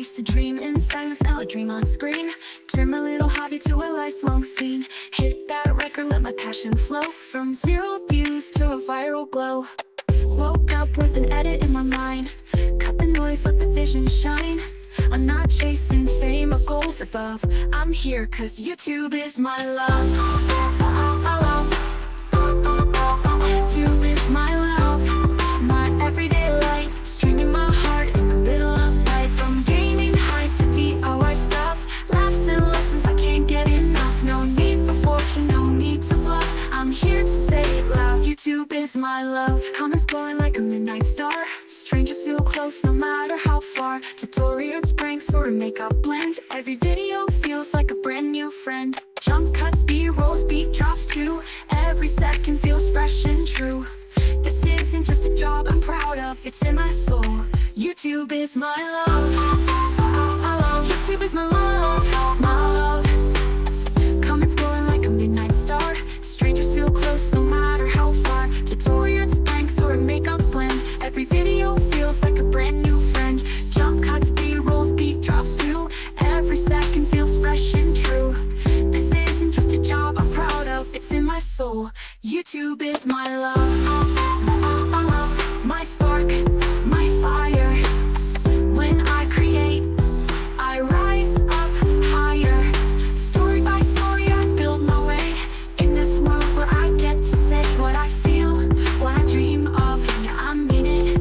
used to dream in silence, now I dream on screen. Turn my little hobby to a lifelong scene. Hit that record, let my passion flow. From 0 views to a viral glow. Woke up with an edit in my mind. Cut the noise, let the vision shine. I'm not chasing fame or gold above. I'm here cause YouTube is my love. YouTube is my love. My everyday light, streaming my heart in the middle of night. From gaming highs to DIY stuff, laughs and lessons I can't get enough. No need for fortune, no need to bluff. I'm here to say it loud, YouTube is my love. Comments glowing like a midnight star. Strangers feel close no matter how far. Tutorials, pranks, or a makeup blend. Every video feels like a brand new friend. Jump cuts, B-rolls, beat drops too. Every second feels fresh and true. This isn't just a job I'm proud of, it's in my soul. YouTube is my love. YouTube is my love, my love. Comments glowing like a midnight star. Strangers feel close no matter how far. Tutorials, pranks, or a makeup blend. Every video feels like a brand new friend. Jump cuts, B-rolls, beat drops too. Every second feels fresh and true. This isn't just a job I'm proud of, it's in my soul. YouTube is my love. My spark, my fire. When I create, I rise up higher. Story by story I build my way. In this world where I get to say what I feel, what I dream of, yeah, I mean it.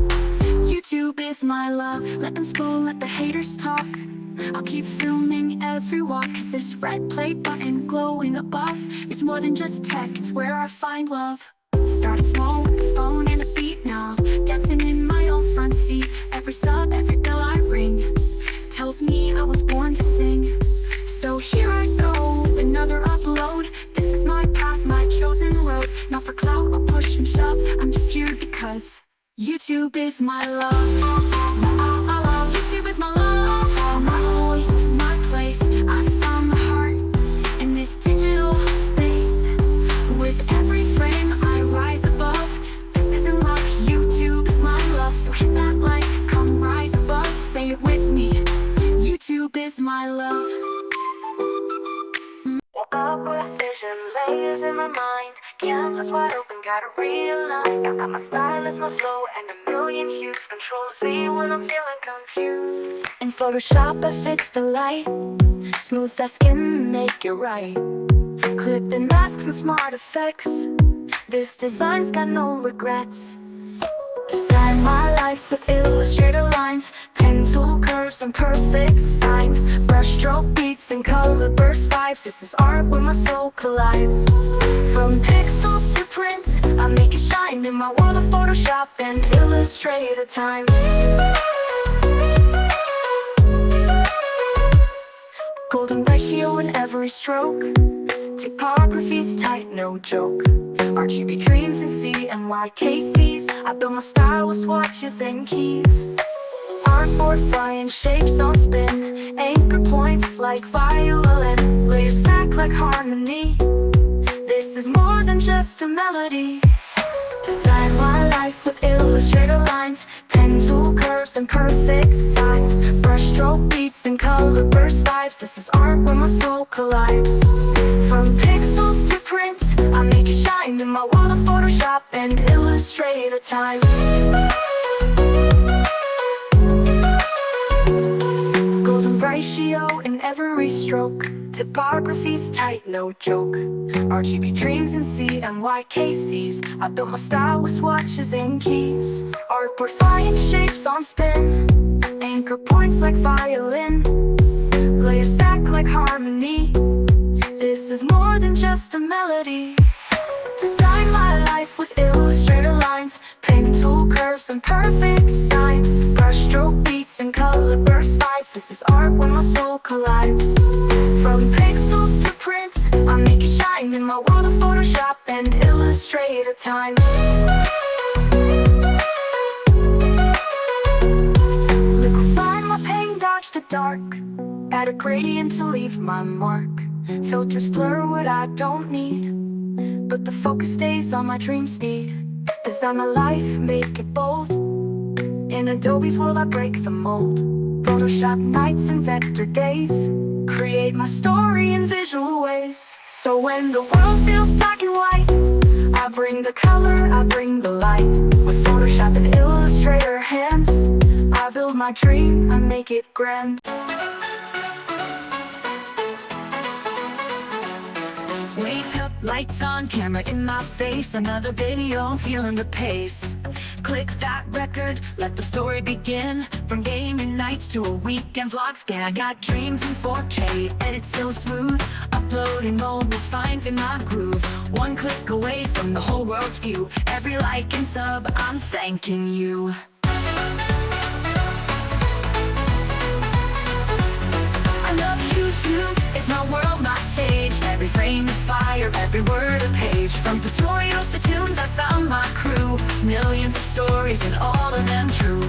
YouTube is my love. Let them scroll, let the haters talk. I'll keep filming every walk, cause this red play button glowing above is more than just tech, it's where I find love. Started small with the phone and a beat now, dancing in my own front seat. Every sub, every bell I ring tells me I was born to sing. So here I go, another upload. This is my path, my chosen road. Not for clout or push and shove, I'm just here because YouTube is my love. YouTube is my love, my voice, my place. I found my heart in this digital space. With every frame I rise above. This isn't luck, YouTube is my love. So hit that like, come rise above. Say it with me, YouTube is my love. Up with vision, layers in my mind. Canvas wide open, gotta realign. I got my stylus, my flow, and a million hues. Control Z when I'm feeling confused. In Photoshop I fix the light. Smooth that skin, make it right. Clip and masks and smart effects. This design's got no regrets. Design my life with illustrator lines. Pen tool curves and perfect signs. Brushstroke beats and color burst vibes. This is art where my soul collides. From pixels to print, I make it shine in my world of Photoshop and Illustrator time. Golden ratio in every stroke. Typography's tight, no joke. RGB dreams in CMYKCs. I build my style with swatches and keys. Artboard flying shapes on spin. Anchor points like violin. Layers stack like harmony. This is more than just a melody. Design my life with illustrator lines. Pen tool curves and perfect signs. Brushstroke beats and color burst vibes. This is art where my soul collides. From pixels to print, I make it shine in my world of Photoshop and Illustrator time. Golden ratio in every stroke. Typography's tight, no joke. RGB dreams in CMYKCs. I built my style with swatches and keys. Artboard flying shapes on spin. Anchor points like violin. Layers stack like harmony. This is more than just a melody. Design my life with illustrator lines. Pen tool curves and perfect signs. Brushstroke beats and color burst vibes. This is art where my soul collides. From pixels to print, I make it shine in my world of Photoshop and Illustrator time. Liquefy my paint, dodge the dark. Add a gradient to leave my mark. Filters blur what I don't need, but the focus stays on my dream speed. Design my life, make it bold. In Adobe's world I break the mold. Photoshop nights and vector days, create my story in visual ways. So when the world feels black and white, I bring the color, I bring the light. With Photoshop and Illustrator hands, I build my dream, I make it grand. Wake up, lights on, camera in my face. Another video, I'm feeling the pace. Click that record, let the story begin. From gaming nights to a weekend vlog scan. I got dreams in 4K, edit so smooth. Uploading moments, finding my groove. One click away from the whole world's view. Every like and sub, I'm thanking you. I love YouTube, it's my world, my stage. Every frame is fire, every word a page. From tutorials to tunes, I found my crew. Millions of stories and all of them true.